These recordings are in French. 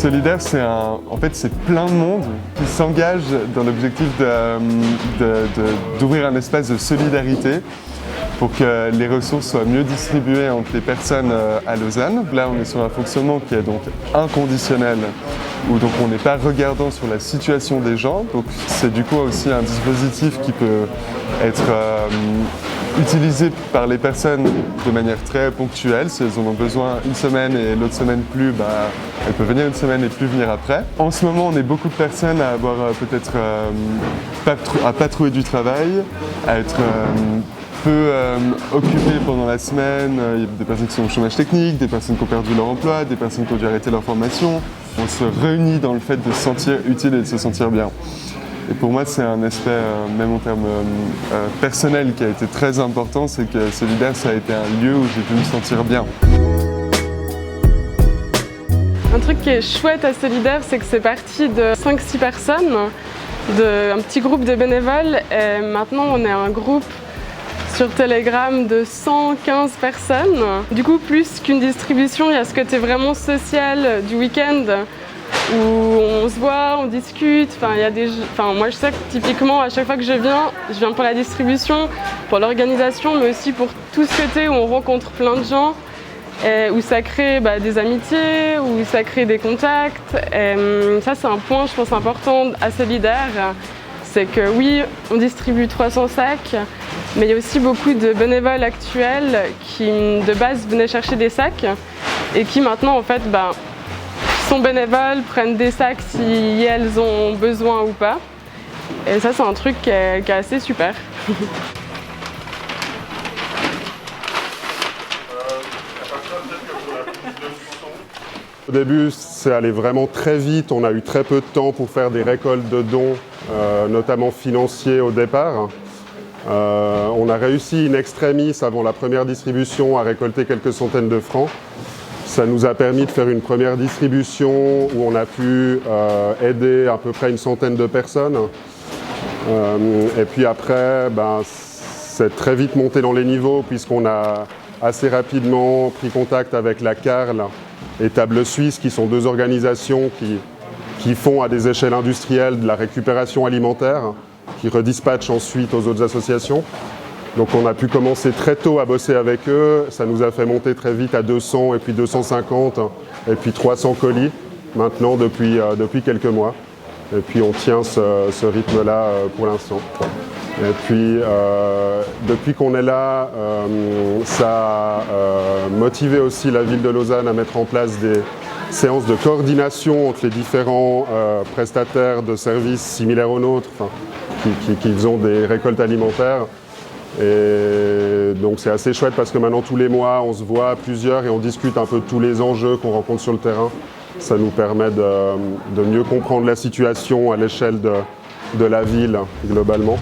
Solidaire, en fait, c'est plein de monde qui s'engage dans l'objectif d'ouvrir un espace de solidarité pour que les ressources soient mieux distribuées entre les personnes à Lausanne. Là, on est sur un fonctionnement qui est donc inconditionnel, où donc on n'est pas regardant sur la situation des gens. Donc c'est du coup aussi un dispositif qui peut être utilisé par les personnes de manière très ponctuelle. Si elles en ont besoin une semaine et l'autre semaine plus, elles peuvent venir une semaine et plus venir après. En ce moment, on est beaucoup de personnes à avoir peut-être à pas trouver du travail, à être peu occupées pendant la semaine. Il y a des personnes qui sont au chômage technique, des personnes qui ont perdu leur emploi, des personnes qui ont dû arrêter leur formation. On se réunit dans le fait de se sentir utile et de se sentir bien. Et pour moi, c'est un aspect, même en termes personnels, qui a été très important, c'est que Solidaire, ça a été un lieu où j'ai pu me sentir bien. Un truc qui est chouette à Solidaire, c'est que c'est parti de 5-6 personnes, d'un petit groupe de bénévoles. Et maintenant, on est un groupe sur Telegram de 115 personnes. Du coup, plus qu'une distribution, il y a ce côté vraiment social du week-end, où on se voit, on discute. Moi je sais que typiquement à chaque fois que je viens pour la distribution, pour l'organisation, mais aussi pour tout ce côté où on rencontre plein de gens, où ça crée des amitiés, où ça crée des contacts. Et ça c'est un point je pense important à Solidaire, c'est que oui, on distribue 300 sacs, mais il y a aussi beaucoup de bénévoles actuels qui de base venaient chercher des sacs et qui maintenant en fait sont bénévoles, prennent des sacs si elles ont besoin ou pas. Et ça, c'est un truc qui est assez super. Au début, c'est allé vraiment très vite. On a eu très peu de temps pour faire des récoltes de dons, notamment financiers au départ. On a réussi in extremis avant la première distribution à récolter quelques centaines de francs. Ça nous a permis de faire une première distribution où on a pu aider à peu près une centaine de personnes. Et puis après, c'est très vite monté dans les niveaux puisqu'on a assez rapidement pris contact avec la CARL et Table Suisse, qui sont deux organisations qui font à des échelles industrielles de la récupération alimentaire, qui redispatchent ensuite aux autres associations. Donc on a pu commencer très tôt à bosser avec eux, ça nous a fait monter très vite à 200 et puis 250 et puis 300 colis maintenant depuis quelques mois. Et puis on tient ce rythme-là pour l'instant. Et puis depuis qu'on est là, ça a motivé aussi la ville de Lausanne à mettre en place des séances de coordination entre les différents prestataires de services similaires aux nôtres, qui font des récoltes alimentaires. Et donc c'est assez chouette parce que maintenant tous les mois on se voit à plusieurs et on discute un peu de tous les enjeux qu'on rencontre sur le terrain. Ça nous permet de mieux comprendre la situation à l'échelle de la ville globalement.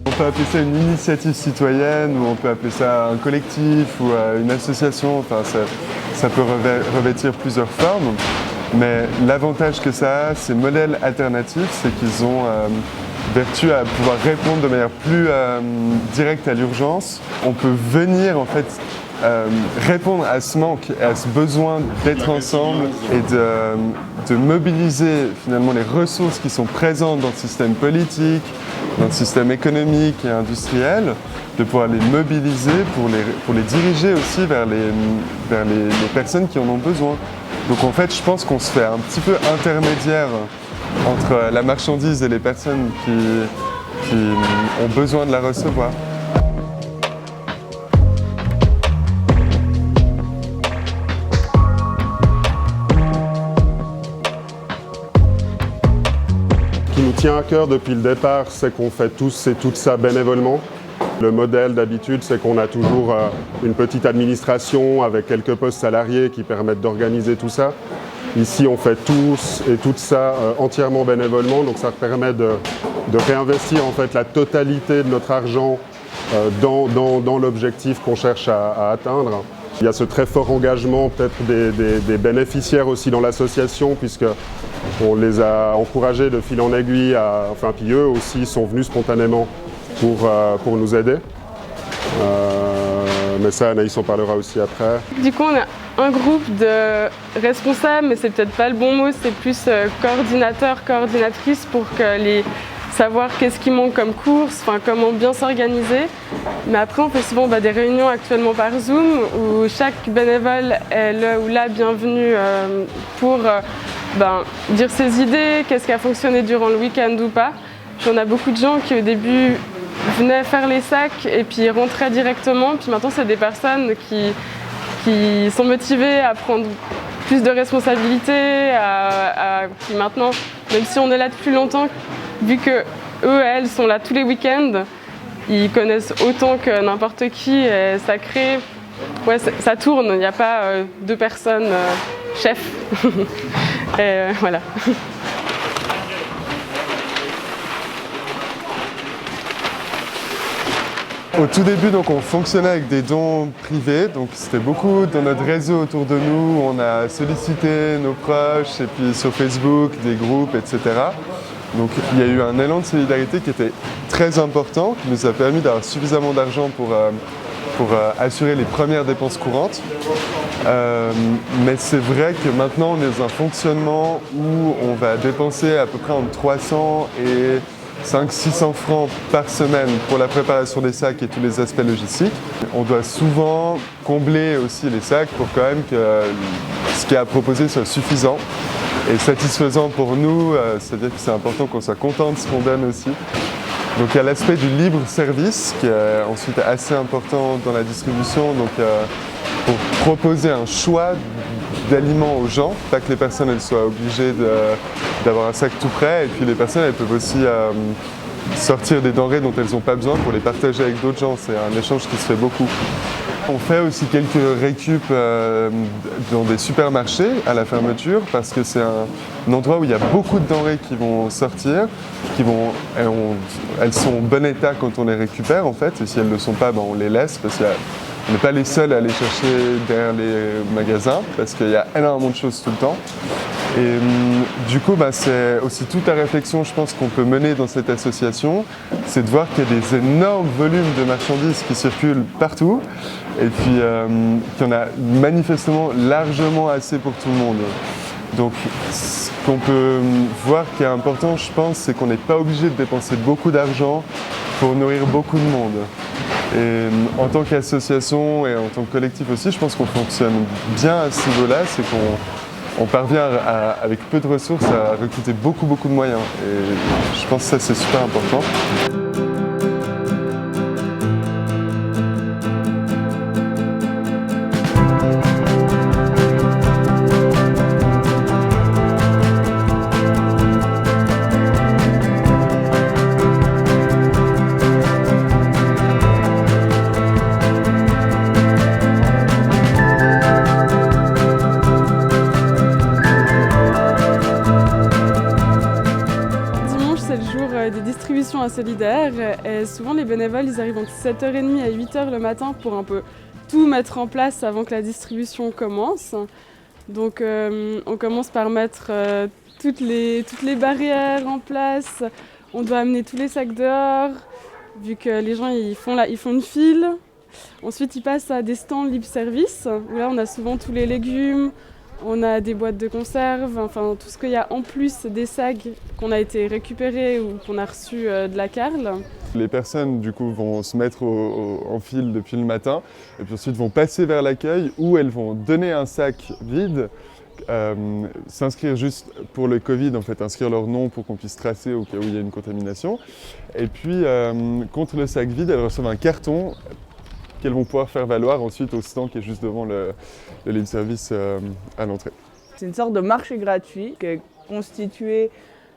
On peut appeler ça une initiative citoyenne, ou on peut appeler ça un collectif ou une association. Enfin, ça peut revêtir plusieurs formes. Mais l'avantage que ça a, ces modèles alternatifs, c'est qu'ils ont vertu à pouvoir répondre de manière plus directe à l'urgence. On peut venir en fait répondre à ce manque et à ce besoin d'être ensemble et de mobiliser finalement les ressources qui sont présentes dans le système politique, dans le système économique et industriel, de pouvoir les mobiliser pour les diriger aussi vers les personnes qui en ont besoin. Donc en fait, je pense qu'on se fait un petit peu intermédiaire entre la marchandise et les personnes qui ont besoin de la recevoir. Ce qui nous tient à cœur depuis le départ, c'est qu'on fait tous et toutes ça bénévolement. Le modèle d'habitude, c'est qu'on a toujours une petite administration avec quelques postes salariés qui permettent d'organiser tout ça. Ici, on fait tous et tout ça entièrement bénévolement, donc ça permet de réinvestir en fait la totalité de notre argent dans l'objectif qu'on cherche à atteindre. Il y a ce très fort engagement peut-être des bénéficiaires aussi dans l'association, puisqu'on les a encouragés de fil en aiguille, puis eux aussi sont venus spontanément pour nous aider. Mais ça, Anaïs en parlera aussi après. Du coup, on a un groupe de responsables, mais c'est peut-être pas le bon mot, c'est plus coordinateur, coordinatrice pour savoir qu'est-ce qui manque comme course, comment bien s'organiser. Mais après, on fait souvent des réunions actuellement par Zoom où chaque bénévole est le ou la bienvenue pour dire ses idées, qu'est-ce qui a fonctionné durant le week-end ou pas. Puis on a beaucoup de gens qui au début venaient faire les sacs et puis rentraient directement. Puis maintenant, c'est des personnes qui sont motivées à prendre plus de responsabilités, qui maintenant, même si on est là depuis longtemps, vu que elles sont là tous les week-ends, ils connaissent autant que n'importe qui et ça crée, ça tourne, il n'y a pas deux personnes chefs. Et voilà. Au tout début, donc, on fonctionnait avec des dons privés, donc c'était beaucoup dans notre réseau autour de nous. On a sollicité nos proches et puis sur Facebook, des groupes, etc. Donc il y a eu un élan de solidarité qui était très important, qui nous a permis d'avoir suffisamment d'argent pour assurer les premières dépenses courantes. Mais c'est vrai que maintenant on est dans un fonctionnement où on va dépenser à peu près entre 300 et 500-600 francs par semaine pour la préparation des sacs et tous les aspects logistiques. On doit souvent combler aussi les sacs pour quand même que ce qui est à proposer soit suffisant et satisfaisant pour nous, c'est-à-dire que c'est important qu'on soit content de ce qu'on donne aussi. Donc il y a l'aspect du libre service qui est ensuite assez important dans la distribution, donc pour proposer un choix d'aliments aux gens, pas que les personnes elles soient obligées d'avoir un sac tout prêt, et puis les personnes elles peuvent aussi sortir des denrées dont elles n'ont pas besoin pour les partager avec d'autres gens, c'est un échange qui se fait beaucoup. On fait aussi quelques récup dans des supermarchés à la fermeture parce que c'est un endroit où il y a beaucoup de denrées qui vont sortir, elles sont en bon état quand on les récupère en fait, et si elles ne le sont pas, on les laisse parce qu'on n'est pas les seuls à aller chercher derrière les magasins parce qu'il y a énormément de choses tout le temps. Et du coup, c'est aussi toute la réflexion, je pense, qu'on peut mener dans cette association, c'est de voir qu'il y a des énormes volumes de marchandises qui circulent partout, et puis qu'il y en a manifestement largement assez pour tout le monde. Donc, ce qu'on peut voir qui est important, je pense, c'est qu'on n'est pas obligé de dépenser beaucoup d'argent pour nourrir beaucoup de monde. Et en tant qu'association et en tant que collectif aussi, je pense qu'on fonctionne bien à ce niveau-là, c'est qu'on parvient avec peu de ressources à recruter beaucoup de moyens. Et je pense que ça c'est super important. Des distributions à Solidaire et souvent les bénévoles ils arrivent entre 7h30 à 8h le matin pour un peu tout mettre en place avant que la distribution commence. Donc on commence par mettre toutes les barrières en place, on doit amener tous les sacs dehors vu que les gens ils font une file. Ensuite ils passent à des stands libre service où là on a souvent tous les légumes. On a des boîtes de conserve, enfin tout ce qu'il y a en plus des sacs qu'on a été récupérés ou qu'on a reçus de la Carle. Les personnes du coup vont se mettre en file depuis le matin et puis ensuite vont passer vers l'accueil où elles vont donner un sac vide, s'inscrire juste pour le Covid, en fait, inscrire leur nom pour qu'on puisse tracer au cas où il y a une contamination. Et puis contre le sac vide, elles reçoivent un carton qu'elles vont pouvoir faire valoir ensuite au stand qui est juste devant le libre service à l'entrée. C'est une sorte de marché gratuit qui est constitué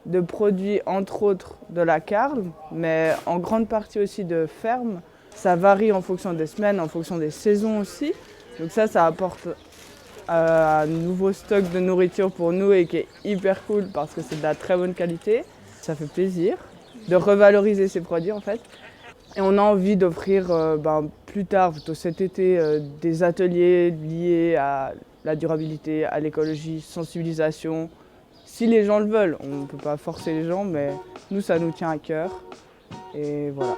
de produits entre autres de la Carle, mais en grande partie aussi de fermes. Ça varie en fonction des semaines, en fonction des saisons aussi. Donc ça apporte un nouveau stock de nourriture pour nous et qui est hyper cool parce que c'est de la très bonne qualité. Ça fait plaisir de revaloriser ces produits en fait. Et on a envie d'offrir plus tard, plutôt cet été, des ateliers liés à la durabilité, à l'écologie, sensibilisation. Si les gens le veulent, on ne peut pas forcer les gens, mais nous, ça nous tient à cœur. Et voilà.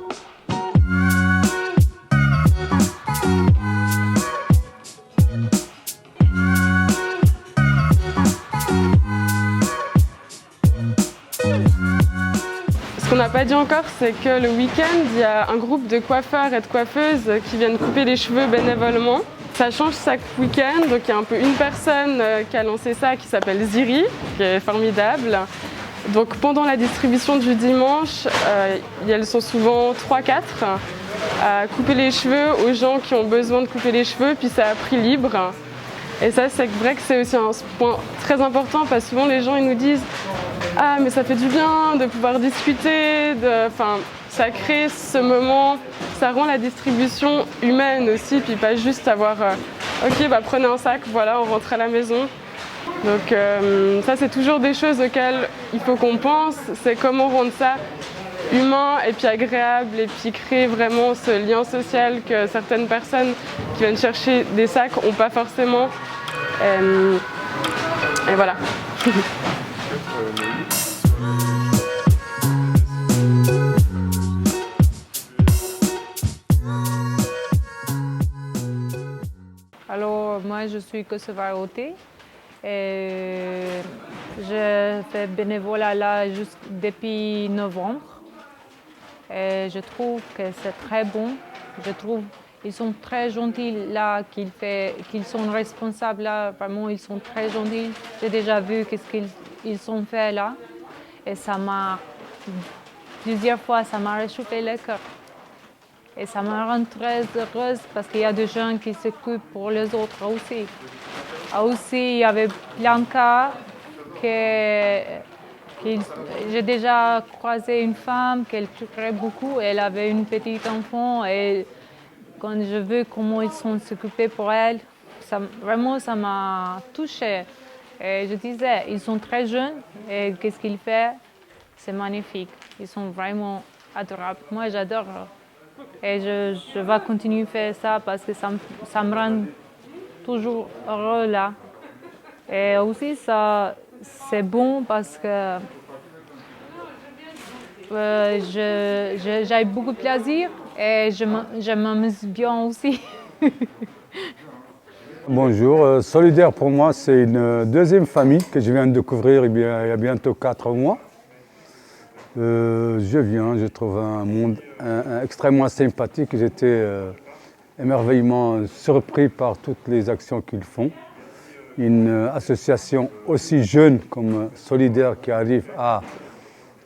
Ce qu'on n'a pas dit encore, c'est que le week-end, il y a un groupe de coiffeurs et de coiffeuses qui viennent couper les cheveux bénévolement. Ça change chaque week-end, donc il y a un peu une personne qui a lancé ça qui s'appelle Ziri, qui est formidable. Donc pendant la distribution du dimanche, elles sont souvent 3-4 à couper les cheveux aux gens qui ont besoin de couper les cheveux, puis c'est à prix libre. Et ça, c'est vrai que c'est aussi un point très important parce que souvent les gens ils nous disent « Ah, mais ça fait du bien de pouvoir discuter, ça crée ce moment, ça rend la distribution humaine aussi, puis pas juste avoir ok, prenez un sac, voilà, on rentre à la maison. Donc ça, c'est toujours des choses auxquelles il faut qu'on pense, c'est comment rendre ça humain et puis agréable et puis créer vraiment ce lien social que certaines personnes qui viennent chercher des sacs n'ont pas forcément. Et voilà. Alors, moi, je suis Kosovar OT et je fais bénévolat là depuis novembre. Et je trouve que c'est très bon. Je trouve qu'ils sont très gentils là, qu'ils sont responsables là. Vraiment, ils sont très gentils. J'ai déjà vu ce qu'ils ont fait là. Et ça m'a, plusieurs fois, ça m'a réchauffé le cœur. Et ça me rend très heureuse parce qu'il y a des gens qui s'occupent pour les autres aussi. Aussi, il y avait plein de cas j'ai déjà croisé une femme qu'elle pleurait beaucoup. Elle avait une petite enfant et quand je veux comment ils sont s'occuper pour elle, vraiment ça m'a touchée. Et je disais, ils sont très jeunes et qu'est-ce qu'ils font? C'est magnifique. Ils sont vraiment adorables. Moi, j'adore. Et je vais continuer à faire ça parce que ça me rend toujours heureux là. Et aussi, c'est bon parce que j'ai beaucoup de plaisir et je m'amuse bien aussi. Bonjour, Solidaire pour moi c'est une deuxième famille que je viens de découvrir il y a bientôt 4 mois. Je trouve un monde extrêmement sympathique. J'étais émerveillement surpris par toutes les actions qu'ils font. Une association aussi jeune comme Solidaire qui arrive à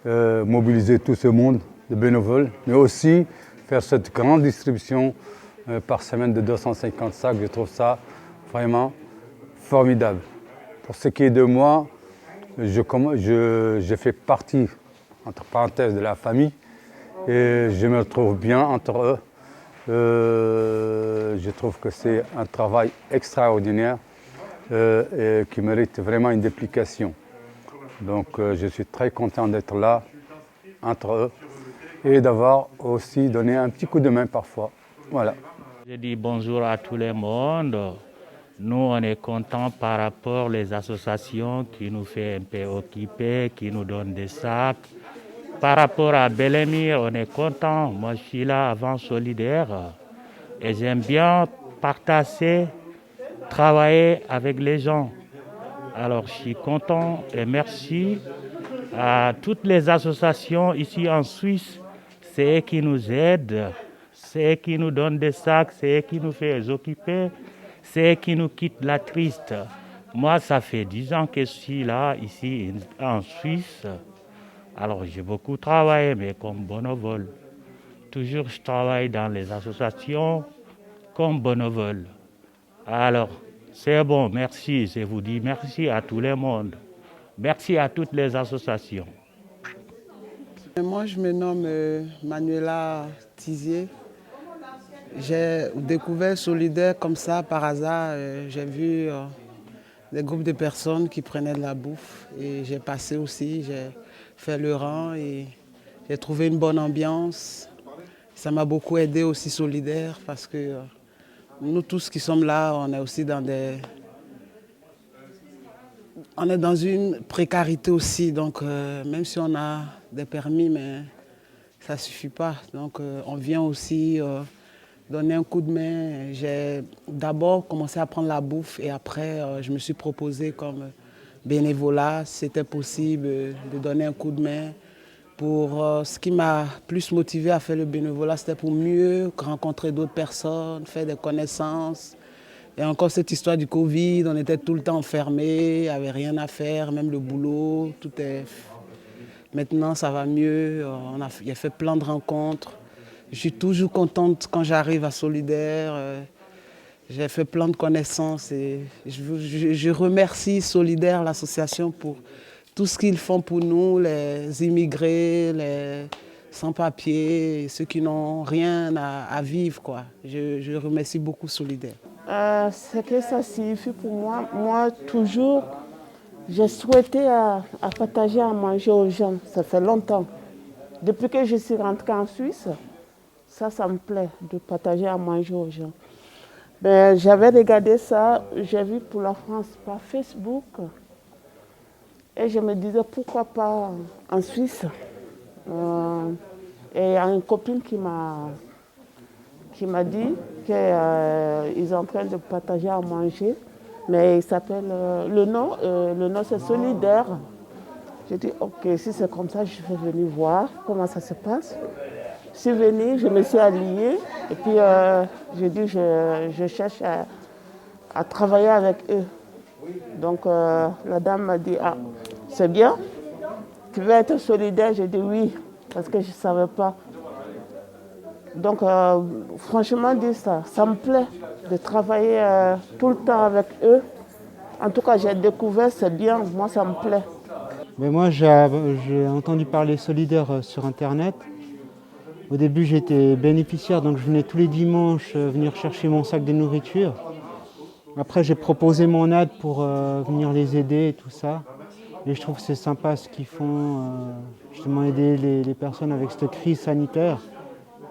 mobiliser tout ce monde de bénévoles, mais aussi faire cette grande distribution par semaine de 250 sacs. Je trouve ça vraiment formidable. Pour ce qui est de moi, je fais partie entre parenthèses de la famille et je me trouve bien entre eux. Je trouve que c'est un travail extraordinaire et qui mérite vraiment une déplication. Donc je suis très content d'être là entre eux et d'avoir aussi donné un petit coup de main parfois. Voilà. Je dis bonjour à tout le monde. Nous, on est contents par rapport aux associations qui nous font un peu occuper, qui nous donnent des sacs. Par rapport à Belemir, on est content. Moi, je suis là avant Solidaire et j'aime bien partager, travailler avec les gens. Alors, je suis content et merci à toutes les associations ici en Suisse. C'est eux qui nous aident, c'est eux qui nous donnent des sacs, c'est eux qui nous font occuper, c'est eux qui nous quittent la triste. Moi, ça fait 10 ans que je suis là, ici en Suisse. Alors, j'ai beaucoup travaillé, mais comme bénévole. Toujours, je travaille dans les associations comme bénévole. Alors, c'est bon, merci. Je vous dis merci à tout le monde. Merci à toutes les associations. Moi, je me nomme Manuela Tizier. J'ai découvert Solidaire comme ça, par hasard. J'ai vu des groupes de personnes qui prenaient de la bouffe. Et j'ai passé aussi, j'ai fait le rang et j'ai trouvé une bonne ambiance. Ça m'a beaucoup aidé aussi solidaire parce que nous tous qui sommes là, on est aussi on est dans une précarité aussi. Donc même si on a des permis, mais ça ne suffit pas. Donc on vient aussi donner un coup de main. J'ai d'abord commencé à prendre la bouffe et après je me suis proposé comme bénévolat, si c'était possible, de donner un coup de main. Ce qui m'a plus motivé à faire le bénévolat, c'était pour mieux rencontrer d'autres personnes, faire des connaissances. Et encore cette histoire du Covid, on était tout le temps enfermés, il n'y avait rien à faire, même le boulot, tout est... Maintenant, ça va mieux, il a fait plein de rencontres. Je suis toujours contente quand j'arrive à Solidaire. J'ai fait plein de connaissances et je remercie Solidaire, l'association, pour tout ce qu'ils font pour nous, les immigrés, les sans-papiers, ceux qui n'ont rien à vivre, quoi. Je remercie beaucoup Solidaire. Ce que ça signifie pour moi, toujours, j'ai souhaité à partager à manger aux gens. Ça fait longtemps. Depuis que je suis rentrée en Suisse, ça me plaît de partager à manger aux gens. Ben, j'avais regardé ça, j'ai vu pour la France par Facebook. Et je me disais pourquoi pas en Suisse. Et il y a une copine qui m'a dit qu'ils sont en train de partager à manger. Mais il s'appelle, le nom c'est Solidaire. J'ai dit ok, si c'est comme ça, je vais venir voir comment ça se passe. Je suis venue, je me suis alliée et puis j'ai dit je cherche à travailler avec eux. Donc la dame m'a dit ah, c'est bien, tu veux être solidaire? J'ai dit oui, parce que je ne savais pas. Donc franchement dit ça me plaît de travailler tout le temps avec eux. En tout cas j'ai découvert, c'est bien, moi ça me plaît. Mais moi j'ai entendu parler Solidaire sur internet. Au début j'étais bénéficiaire, donc je venais tous les dimanches venir chercher mon sac de nourriture. Après j'ai proposé mon aide pour venir les aider et tout ça. Et je trouve que c'est sympa ce qu'ils font, justement aider les personnes avec cette crise sanitaire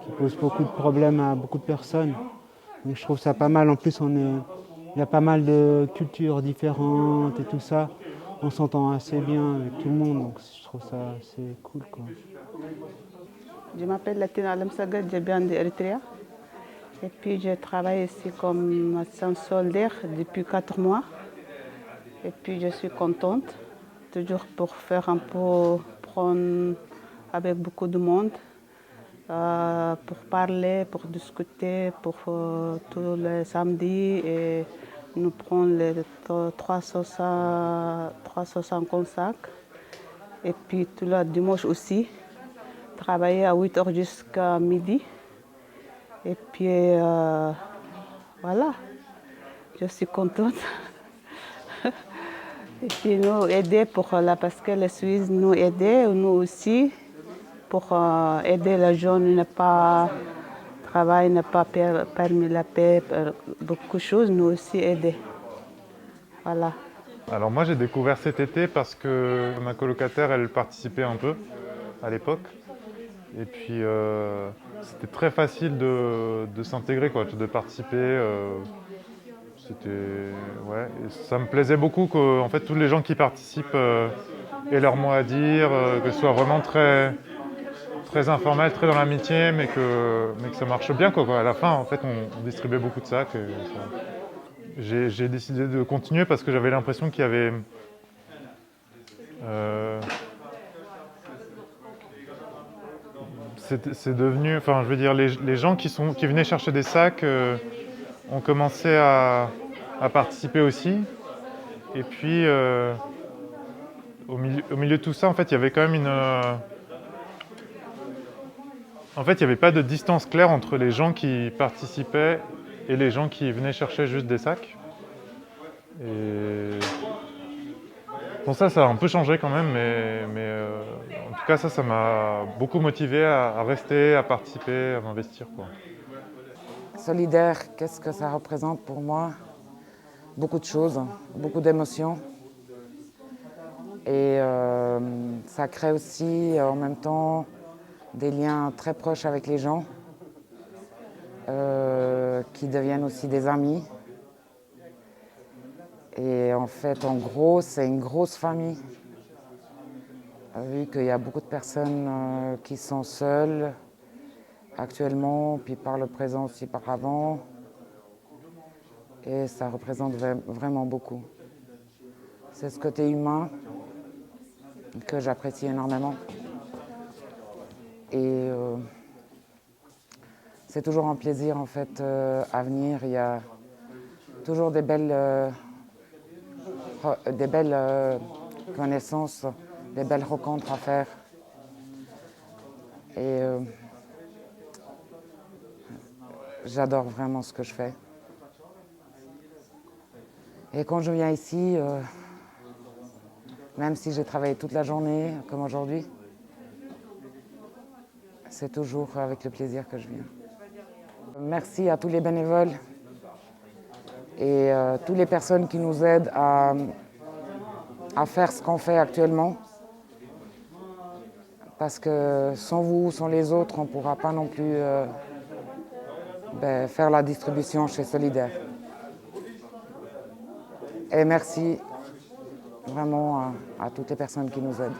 qui pose beaucoup de problèmes à beaucoup de personnes. Donc je trouve ça pas mal. En plus il y a pas mal de cultures différentes et tout ça. On s'entend assez bien avec tout le monde, donc je trouve ça assez cool, quoi. Je m'appelle Latina Alamsaga, je viens d'Eritrea. Et puis je travaille ici comme assistante solidaire depuis 4 mois. Et puis je suis contente, toujours pour faire un peu, prendre avec beaucoup de monde, pour parler, pour discuter, pour tous les samedis. Et nous prenons les 350 sacs. Et puis tout le dimanche aussi, travailler à 8h jusqu'à midi. Et puis voilà, je suis contente. Et puis nous aider parce que les Suisses nous aident, nous aussi, pour aider les gens qui n'ont pas travail, n'ont pas permis la paix, beaucoup de choses, nous aussi aider. Voilà. Alors moi j'ai découvert cet été parce que ma colocataire elle participait un peu à l'époque. Et puis c'était très facile de s'intégrer, quoi, de participer. Ouais, et ça me plaisait beaucoup que en fait, tous les gens qui participent aient leur mot à dire, que ce soit vraiment très, très informel, très dans l'amitié, mais que ça marche bien, quoi. À la fin, en fait, on distribuait beaucoup de sacs. J'ai décidé de continuer parce que j'avais l'impression qu'il y avait... c'est devenu... Enfin, je veux dire, les gens qui venaient chercher des sacs ont commencé à participer aussi. Et puis, au milieu de tout ça, en fait, il y avait quand même En fait, il n'y avait pas de distance claire entre les gens qui participaient et les gens qui venaient chercher juste des sacs. Et... Bon, ça a un peu changé quand même, mais en tout cas, ça m'a beaucoup motivé à rester, à participer, à m'investir, quoi. Solidaire, qu'est-ce que ça représente pour moi? Beaucoup de choses, beaucoup d'émotions. Et ça crée aussi en même temps des liens très proches avec les gens. qui deviennent aussi des amis. Et en fait, en gros, c'est une grosse famille. Vu qu'il y a beaucoup de personnes qui sont seules actuellement, puis par le présent aussi par avant. Et ça représente vraiment beaucoup. C'est ce côté humain que j'apprécie énormément. Et c'est toujours un plaisir en fait à venir. Il y a toujours des belles connaissances, des belles rencontres à faire. Et j'adore vraiment ce que je fais. Et quand je viens ici, même si j'ai travaillé toute la journée, comme aujourd'hui, c'est toujours avec le plaisir que je viens. Merci à tous les bénévoles et toutes les personnes qui nous aident à faire ce qu'on fait actuellement. Parce que sans vous, sans les autres, on ne pourra pas non plus faire la distribution chez Solidaire. Et merci vraiment à toutes les personnes qui nous aident.